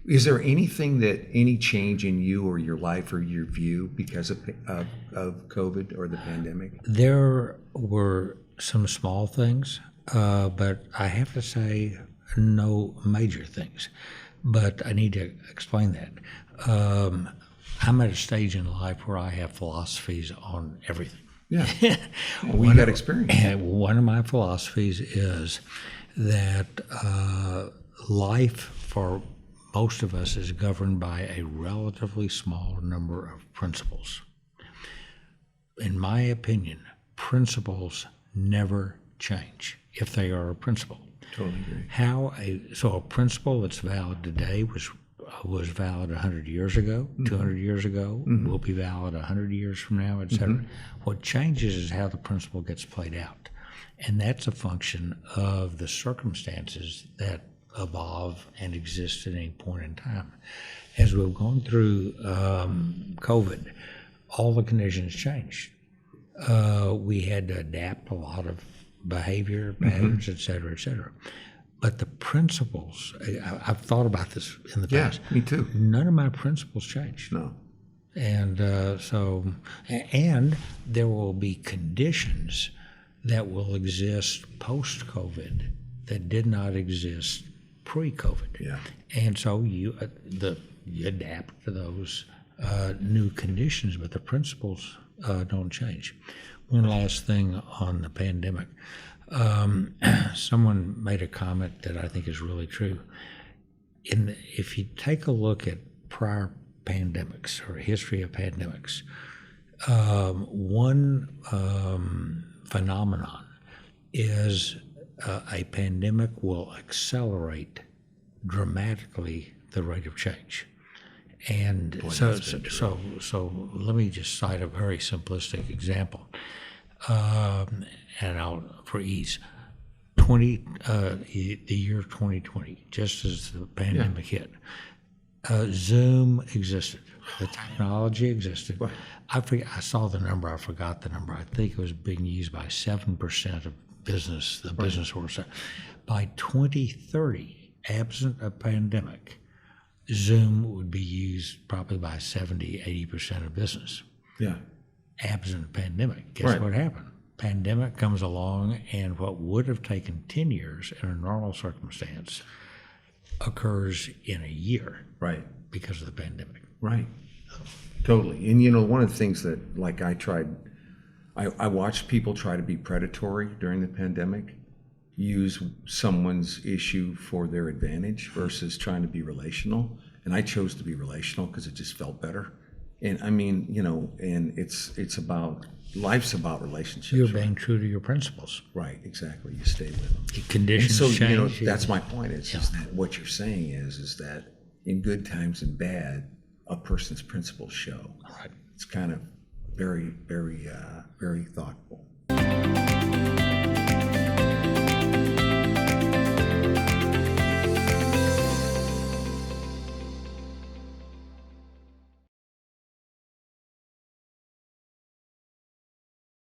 Is there any change in you or your life or your view because of COVID or the pandemic? There were some small things, but I have to say no major things. But I need to explain that. I'm at a stage in life where I have philosophies on everything. Yeah, we got experience. One of my philosophies is that life for most of us is governed by a relatively small number of principles. In my opinion, principles never change if they are a principle. Totally agree. So a principle that's valid today was valid 100 years ago, 200 years ago, will be valid 100 years from now, et cetera. What changes is how the principle gets played out. And that's a function of the circumstances that evolve and exist at any point in time. As we've gone through COVID, all the conditions changed. We had to adapt a lot of behavior patterns, et cetera, et cetera. But the principles, I've thought about this in the past. Yeah, me too. None of my principles changed. No. And and there will be conditions that will exist post-COVID that did not exist pre-COVID. Yeah. And so you adapt to those new conditions, but the principles don't change. One last thing on the pandemic. Someone made a comment that I think is really true. If you take a look at prior pandemics or history of pandemics, one phenomenon is a pandemic will accelerate dramatically the rate of change. And so let me just cite a very simplistic example, and for ease. The year 2020, just as the pandemic hit, Zoom existed. The technology existed. Right. I saw the number. I forgot the number. I think it was being used by 7% of business, the business world. By 2030, absent a pandemic, Zoom would be used probably by 70, 80% of business. Yeah. Absent a pandemic. Guess what happened? Pandemic comes along, and what would have taken 10 years in a normal circumstance occurs in a year. Right. Because of the pandemic. Right. Totally. And one of the things that I watched people try to be predatory during the pandemic, use someone's issue for their advantage versus trying to be relational. And I chose to be relational because it just felt better. And I mean, and it's about, life's about relationships. You're being true to your principles. Right, exactly. You stay with them. Conditions change. That's my point. It's just that what you're saying is that in good times and bad, a person's principles show. Right. It's kind of very, very, very thoughtful.